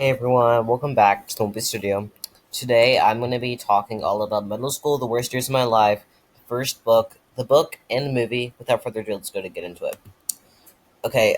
Hey everyone, welcome back to the Movie Studio. Today I'm going to be talking all about middle school, the worst years of my life, the first book, the book, and the movie. Without further ado, let's go to get into it. Okay,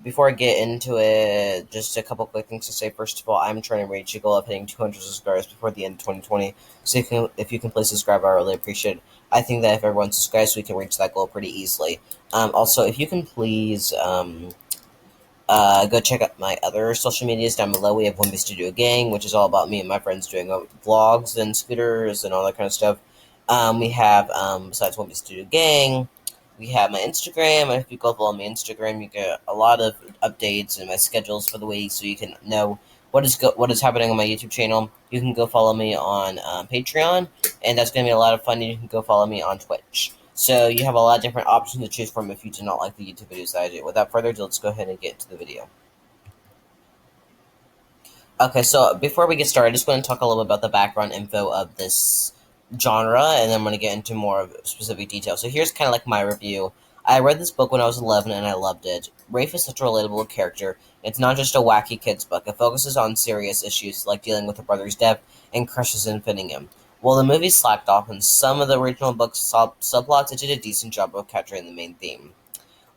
before I get into it, just a couple quick things to say. First of all, I'm trying to reach a goal of hitting 200 subscribers before the end of 2020. So if you can please subscribe, I really appreciate it. I think that if everyone subscribes, we can reach that goal pretty easily. Also, if you can please go check out my other social medias down below. We have Wimpy Studio Gang, which is all about me and my friends doing vlogs and scooters and all that kind of stuff. We have, besides Wimpy Studio Gang, we have my Instagram. And if you go follow my Instagram, you get a lot of updates and my schedules for the week, so you can know what is happening on my YouTube channel. You can go follow me on Patreon, and that's going to be a lot of fun. And you can go follow me on Twitch. So you have a lot of different options to choose from if you do not like the YouTube videos that I do. Without further ado, let's go ahead and get into the video. Okay, so before we get started, I just want to talk a little bit about the background info of this genre, and then I'm going to get into more of specific details. So here's kind of like my review. I read this book when I was 11, and I loved it. Rafe is such a relatable character. It's not just a wacky kid's book. It focuses on serious issues like dealing with a brother's death and crushes in fitting him. While the movie slacked off in some of the original book's subplots, it did a decent job of capturing the main theme.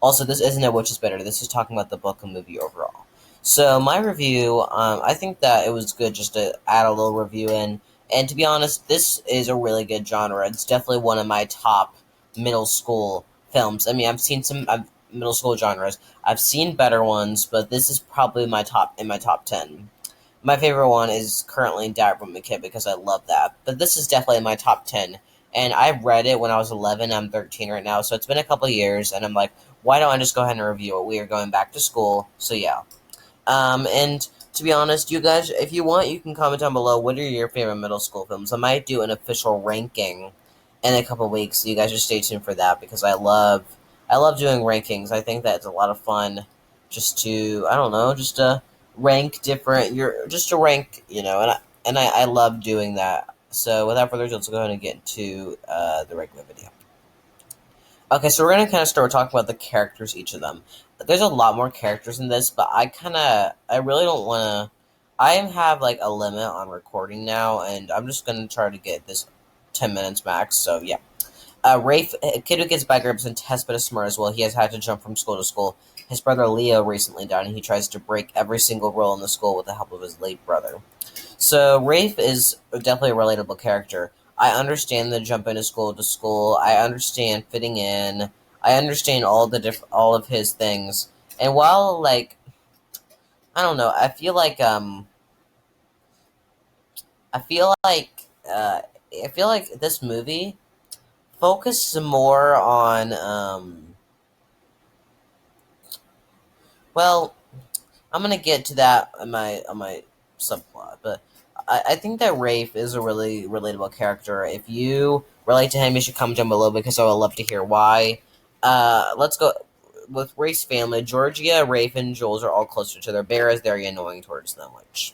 Also, this isn't a which is better. This is talking about the book and movie overall. So my review, I think that it was good just to add a little review in. And to be honest, this is a really good genre. It's definitely one of my top middle school films. I mean, I've seen some middle school genres. I've seen better ones, but this is probably my top 10. My favorite one is currently Diary from a Kid because I love that. But this is definitely in my top 10. And I read it when I was 11. I'm 13 right now, so it's been a couple years. And I'm like, why don't I just go ahead and review it? We are going back to school, so yeah. And to be honest, you guys, if you want, you can comment down below what are your favorite middle school films. I might do an official ranking in a couple weeks, so you guys just stay tuned for that because I love doing rankings. I think that it's a lot of fun just to I don't know, just to rank different. You're just to rank, I love doing that. So without further ado, let's go ahead and get into the regular video. Okay, so we're gonna kind of start talking about the characters, each of them. There's a lot more characters in this, but I really don't want to. I have like a limit on recording now, and I'm just gonna try to get this 10 minutes max. So yeah, Rafe, a kid who gets bad grades and tests but is smart as well. He has had to jump from school to school. His brother Leo recently died, and he tries to break every single rule in the school with the help of his late brother. So Rafe is definitely a relatable character. I understand the jump into school to school. I understand fitting in. I understand all of his things. And while I don't know, I feel like I feel like this movie focused more on well, I'm gonna get to that on my subplot, but I think that Rafe is a really relatable character. If you relate to him, you should comment down below because I would love to hear why. Let's go with Rafe's family. Georgia, Rafe, and Jules are all close to each other. Bear is very annoying towards them, which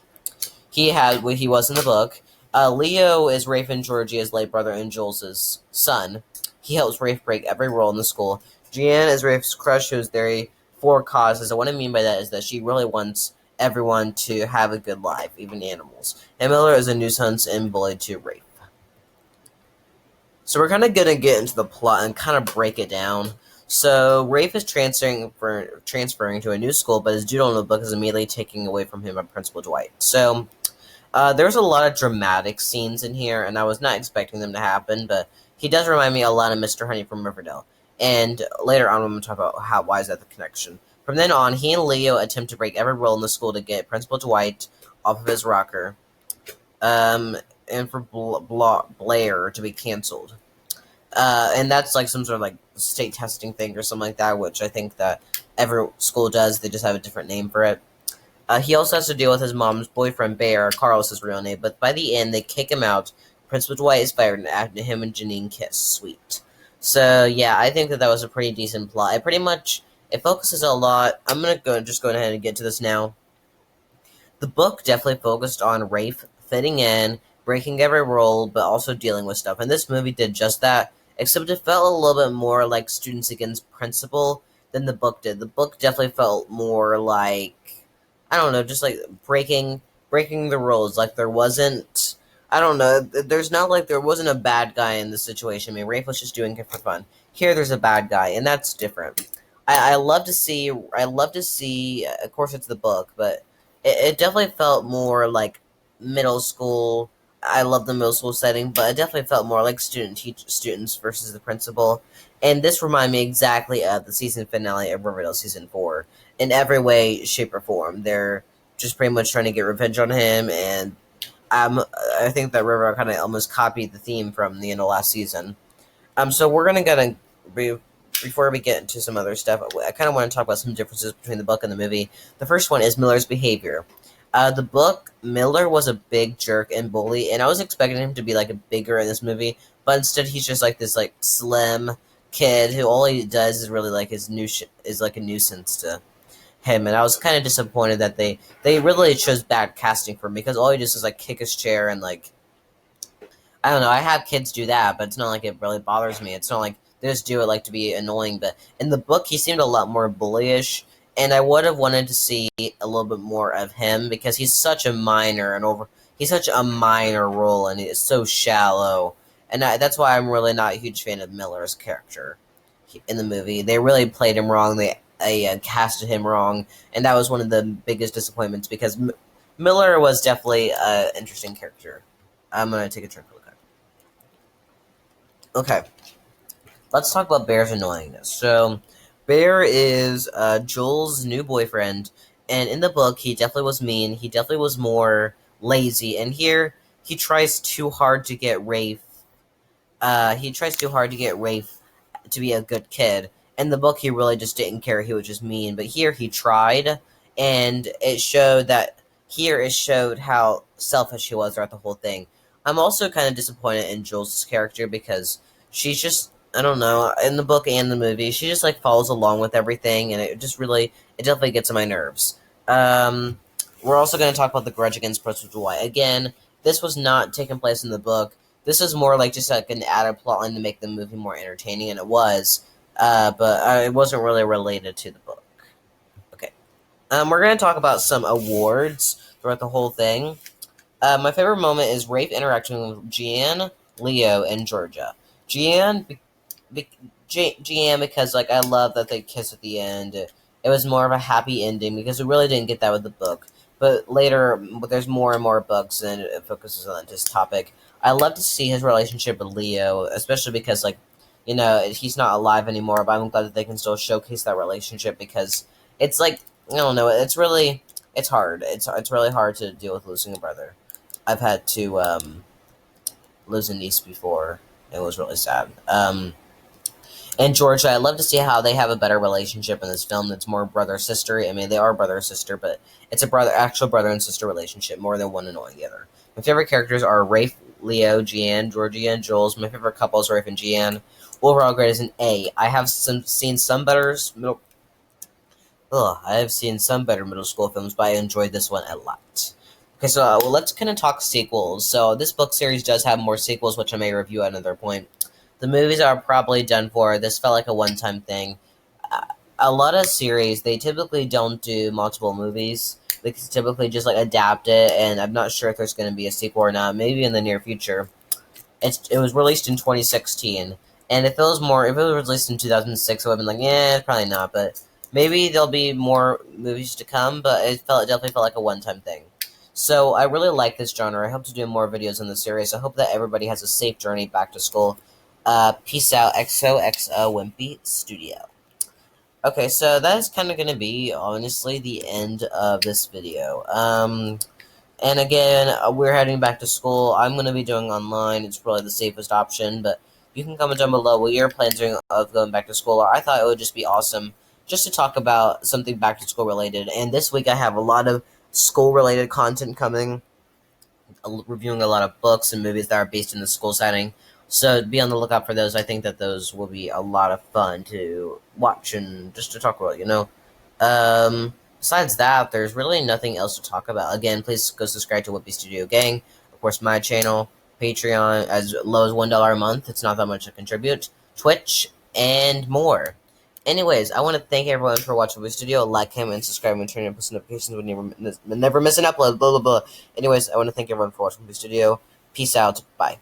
he was in the book. Leo is Rafe and Georgia's late brother and Jules's son. He helps Rafe break every rule in the school. Jeanne is Rafe's crush, who's very for causes. And what I mean by that is that she really wants everyone to have a good life, even animals. And Miller is a nuisance and bullied to Rafe. So we're kind of going to get into the plot and kind of break it down. So Rafe is transferring to a new school, but his doodle notebook is immediately taken away from him by Principal Dwight. So there's a lot of dramatic scenes in here, and I was not expecting them to happen, but he does remind me a lot of Mr. Honey from Riverdale. And later on, I'm going to talk about why is that the connection. From then on, he and Leo attempt to break every rule in the school to get Principal Dwight off of his rocker, and for Blair to be canceled. And that's like some sort of like state testing thing or something like that, which I think that every school does. They just have a different name for it. He also has to deal with his mom's boyfriend, Bear, Carlos his real name, but by the end, they kick him out. Principal Dwight is fired, and after him and Janine kiss. Sweet. So, yeah, I think that was a pretty decent plot. It focuses a lot. I'm going to just go ahead and get to this now. The book definitely focused on Rafe fitting in, breaking every rule, but also dealing with stuff. And this movie did just that, except it felt a little bit more like Students Against Principal than the book did. The book definitely felt more like I don't know, just like breaking the rules. Like there wasn't, I don't know, there's not like there wasn't a bad guy in the situation. I mean, Rafe was just doing it for fun. Here, there's a bad guy, and that's different. I love to see. I love to see. Of course, it's the book, but it definitely felt more like middle school. I love the middle school setting, but it definitely felt more like students versus the principal. And this reminded me exactly of the season finale of Riverdale season 4 in every way, shape, or form. They're just pretty much trying to get revenge on him, and I think that Riverdale kind of almost copied the theme from the end of last season. So we're gonna before we get into some other stuff, I kind of want to talk about some differences between the book and the movie. The first one is Miller's behavior. The book, Miller was a big jerk and bully, and I was expecting him to be like a bigger in this movie, but instead he's just like this like slim kid who all he does is really like is like a nuisance to him, and I was kind of disappointed that they really chose bad casting for him because all he does is like kick his chair and like I don't know. I have kids do that, but it's not like it really bothers me. It's not like they just do it like to be annoying. But in the book, he seemed a lot more bullyish, and I would have wanted to see a little bit more of him because he's such a minor and over. He's such a minor role, and it's so shallow, and that's why I'm really not a huge fan of Miller's character in the movie. They really played him wrong. They casted him wrong, and that was one of the biggest disappointments because Miller was definitely an interesting character. I'm gonna take a drink real quick. Okay, let's talk about Bear's annoyingness. So, Bear is Joel's new boyfriend, and in the book, he definitely was mean. He definitely was more lazy, and here he tries too hard to get Rafe. He tries too hard to get Rafe to be a good kid. In the book, he really just didn't care. He was just mean. But here, he tried, and it showed that here it showed how selfish he was throughout the whole thing. I'm also kind of disappointed in Jules' character because she's just I don't know in the book and the movie she just like follows along with everything, and it definitely gets on my nerves. Um, we're also going to talk about the grudge against Principal Dwight again. This was not taking place in the book. This is more like just like an added plotline to make the movie more entertaining, and it was, but it wasn't really related to the book. Okay, we're going to talk about some awards throughout the whole thing. My favorite moment is Rafe interacting with Jeanne, Leo, and Georgia. Jeanne, Jeanne, because like I love that they kiss at the end. It was more of a happy ending because we really didn't get that with the book. But later, there's more and more books, and it focuses on this topic. I love to see his relationship with Leo, especially because like, he's not alive anymore. But I'm glad that they can still showcase that relationship because it's like I don't know. It's hard. It's really hard to deal with losing a brother. I've had to lose a niece before. It was really sad. And Georgia, I love to see how they have a better relationship in this film. That's more brother sister. I mean, they are brother sister, but it's a actual brother and sister relationship more than one annoying the other. My favorite characters are Rafe, Leo, Jeanne, Georgia, and Jules. My favorite couple is Rafe and Jeanne. Overall grade is an A. I have seen some better middle. I have seen some better middle school films, but I enjoyed this one a lot. Okay, so let's kind of talk sequels. So this book series does have more sequels, which I may review at another point. The movies are probably done for. This felt like a one-time thing. A lot of series, they typically don't do multiple movies. They typically just like adapt it, and I'm not sure if there's going to be a sequel or not. Maybe in the near future. It was released in 2016, and if it was released in 2006, I would have been like, yeah, probably not. But maybe there'll be more movies to come. But it definitely felt like a one-time thing. So I really like this genre. I hope to do more videos in the series. I hope that everybody has a safe journey back to school. Peace out, XOXO Wimpy Studio. Okay, so that is kind of going to be, honestly, the end of this video. And again, we're heading back to school. I'm going to be doing online. It's probably the safest option, but you can comment down below what your plans are of going back to school are. I thought it would just be awesome just to talk about something back to school related. And this week I have a lot of school related content coming, reviewing a lot of books and movies that are based in the school setting. So be on the lookout for those. I think that those will be a lot of fun to watch and just to talk about, Besides that, there's really nothing else to talk about. Again, please go subscribe to Whippy Studio Gang. Of course, my channel, Patreon, as low as $1 a month. It's not that much to contribute. Twitch, and more. Anyways, I want to thank everyone for watching my studio. Like, comment, and subscribe, and turn on post notifications when you never miss an upload. Blah blah blah. Anyways, I want to thank everyone for watching my studio. Peace out. Bye.